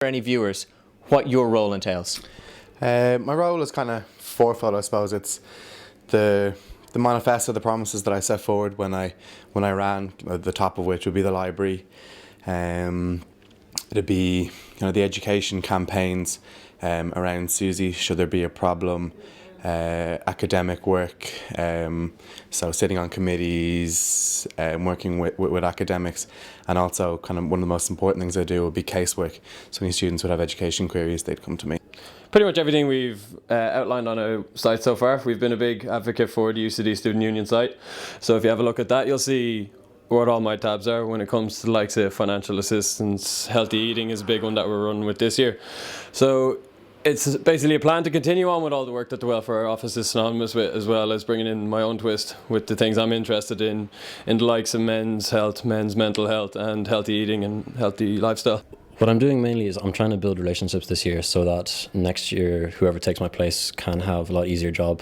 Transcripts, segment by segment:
For any viewers, what your role entails? My role is kind of fourfold, I suppose. It's the manifesto, the promises that I set forward when I ran, the top of which would be the library. It'd be the education campaigns around Susie, should there be a problem, academic work, so sitting on committees, working with academics, and also kind of one of the most important things I do would be casework. So any students would have education queries, they'd come to me. Pretty much everything we've outlined on our site so far. We've been a big advocate for the Ucd Student Union site. So if you have a look at that, you'll see what all my tabs are when it comes to the likes of financial assistance. Healthy eating is a big one that we're running with this year. So it's basically a plan to continue on with all the work that the Welfare Office is synonymous with, as well as bringing in my own twist with the things I'm interested in the likes of men's health, men's mental health, and healthy eating and healthy lifestyle. What I'm doing mainly is I'm trying to build relationships this year so that next year whoever takes my place can have a lot easier job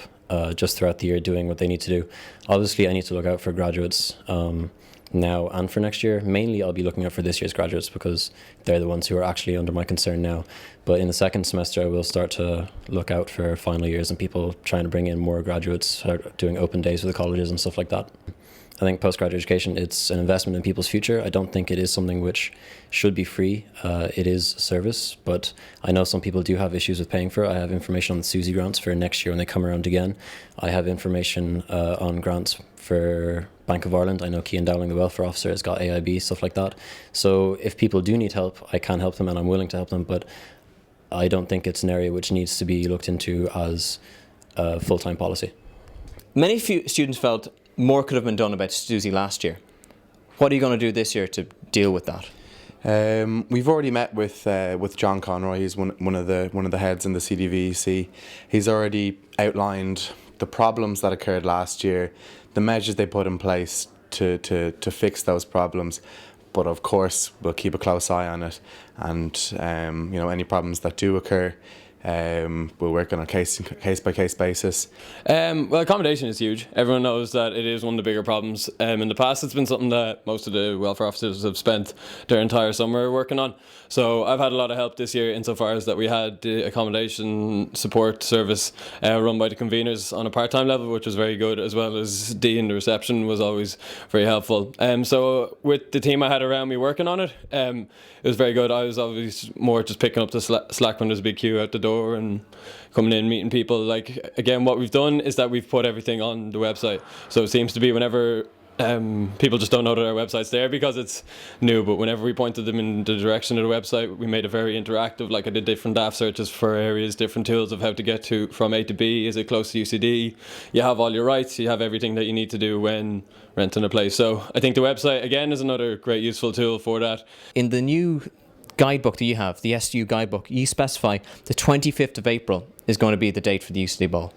just throughout the year doing what they need to do. Obviously I need to look out for graduates now and for next year. Mainly I'll be looking out for this year's graduates because they're the ones who are actually under my concern now. But in the second semester I will start to look out for final years and people trying to bring in more graduates, doing open days with the colleges and stuff like that. I think postgraduate education, it's an investment in people's future. I don't think it is something which should be free. It is a service, but I know some people do have issues with paying for it. I have information on the SUSI grants for next year when they come around again. I have information on grants for Bank of Ireland. I know Cian Dowling, the welfare officer, has got AIB, stuff like that. So if people do need help, I can help them and I'm willing to help them, but I don't think it's an area which needs to be looked into as a full-time policy. Many students felt more could have been done about Susie last year. What are you going to do this year to deal with that? We've already met with John Conroy. He's one of the heads in the CDVEC. He's already outlined the problems that occurred last year, the measures they put in place to fix those problems. But of course, we'll keep a close eye on it, and any problems that do occur, we'll work on a case by case basis. Well, accommodation is huge. Everyone knows that it is one of the bigger problems. In the past, it's been something that most of the welfare officers have spent their entire summer working on. So I've had a lot of help this year insofar as that we had the accommodation support service run by the conveners on a part-time level, which was very good, as well as Dean, the reception, was always very helpful. So with the team I had around me working on it, it was very good. I was obviously more just picking up the slack when there's a big queue out the door and coming in, meeting people. Like, again, what we've done is that we've put everything on the website. So it seems to be whenever people just don't know that our website's there because it's new, but whenever we pointed them in the direction of the website, we made it very interactive. Like, I did different DAF searches for areas, different tools of how to get to from A to B. Is it close to UCD? You have all your rights, you have everything that you need to do when renting a place. So I think the website, again, is another great useful tool for that. In the new guidebook that you have, the SU guidebook, you specify the 25th of April is going to be the date for the UCD Ball.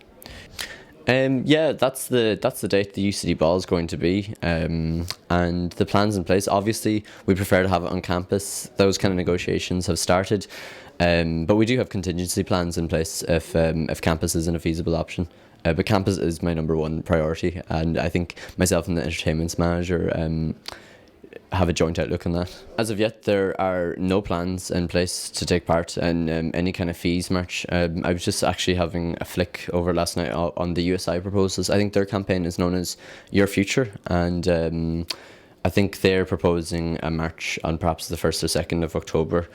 Yeah, that's the date the UCD Ball is going to be, and the plan's in place. Obviously, we prefer to have it on campus. Those kind of negotiations have started, but we do have contingency plans in place if campus isn't a feasible option. But campus is my number one priority, and I think myself and the entertainments manager have a joint outlook on that. As of yet, there are no plans in place to take part in any kind of fees march. I was just actually having a flick over last night on the USI proposals. I think their campaign is known as Your Future, and I think they're proposing a march on perhaps the 1st or 2nd of October.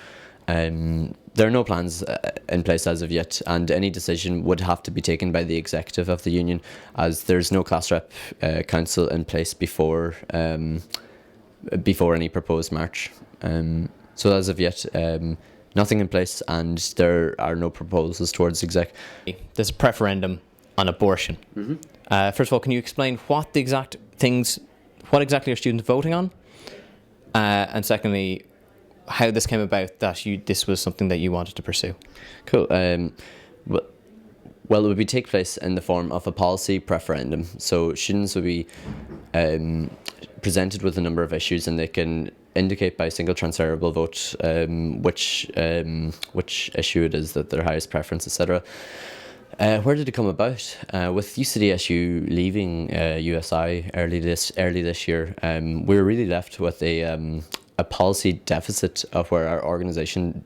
There are no plans in place as of yet, and any decision would have to be taken by the executive of the union, as there's no class rep council in place before any proposed march. So as of yet, nothing in place, and there are no proposals towards exec. There's a referendum on abortion. Mm-hmm. First of all, can you explain what exactly are students voting on? And secondly, how this came about that this was something that you wanted to pursue? Cool. Well, it would take place in the form of a policy referendum. So students would be presented with a number of issues, and they can indicate by a single transferable vote which issue it is that their highest preference, etc. Where did it come about? With UCDSU leaving USI early this year, we were really left with a policy deficit of where our organisation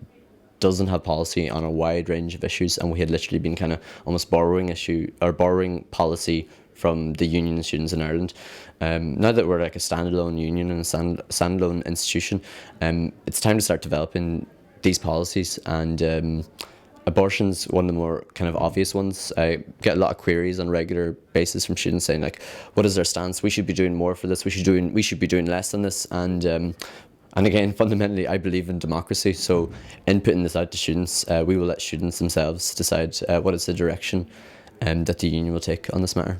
doesn't have policy on a wide range of issues, and we had literally been kind of almost borrowing policy from the union and students in Ireland. Now that we're like a standalone union and a standalone institution, it's time to start developing these policies, and abortion's one of the more kind of obvious ones. I get a lot of queries on a regular basis from students saying like, what is their stance? We should be doing more for this. We should be doing less on this. And again, fundamentally, I believe in democracy. So inputting this out to students, we will let students themselves decide what is the direction that the union will take on this matter.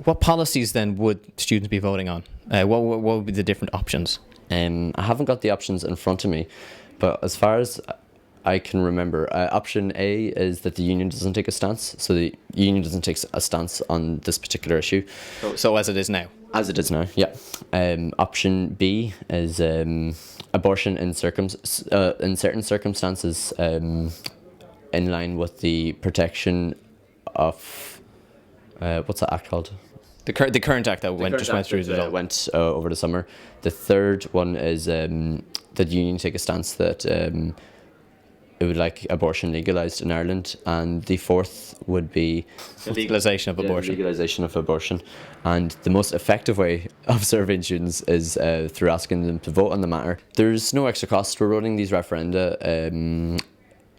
What policies then would students be voting on? What would be the different options? I haven't got the options in front of me, but as far as I can remember, option A is that the union doesn't take a stance. So the union doesn't take a stance on this particular issue. So as it is now? As it is now, yeah. Option B is abortion in certain circumstances, in line with the protection of what's that act called? The current act that just went through the went over the summer. The third one is that the union take a stance that it would like abortion legalised in Ireland, and the fourth would be the legalisation of abortion. Legalisation of abortion, and the most effective way of surveying students is through asking them to vote on the matter. There's no extra cost. We're running these referenda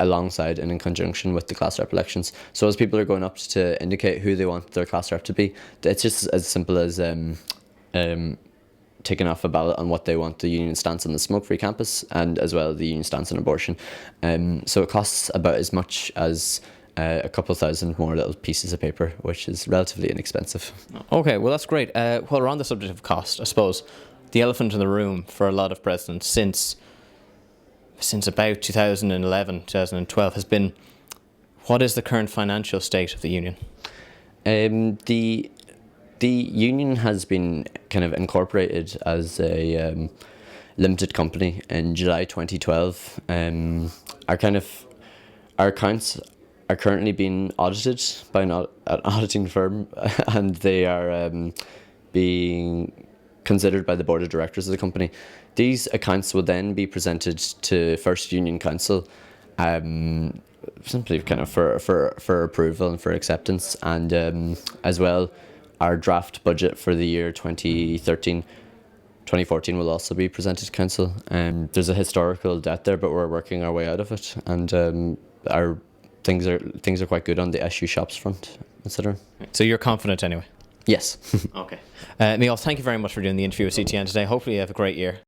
alongside and in conjunction with the class rep elections. So as people are going up to indicate who they want their class rep to be, it's just as simple as taking off a ballot on what they want the union stance on the smoke-free campus, and as well the union stance on abortion. So it costs about as much as a couple thousand more little pieces of paper, which is relatively inexpensive. Okay, well that's great. While we're on the subject of cost, I suppose the elephant in the room for a lot of presidents since about 2011, 2012 has been, what is the current financial state of the union? The union has been kind of incorporated as a limited company in July 2012. Our accounts are currently being audited by an auditing firm, and they are being considered by the board of directors of the company. These accounts will then be presented to First Union Council, simply kind of for approval and for acceptance, and as well, our draft budget for the year 2014 will also be presented to council. There's a historical debt there, but we're working our way out of it, and our things are quite good on the SU shops front, etc. So you're confident anyway? Yes. Okay. Neil, thank you very much for doing the interview with CTN today. Hopefully you have a great year.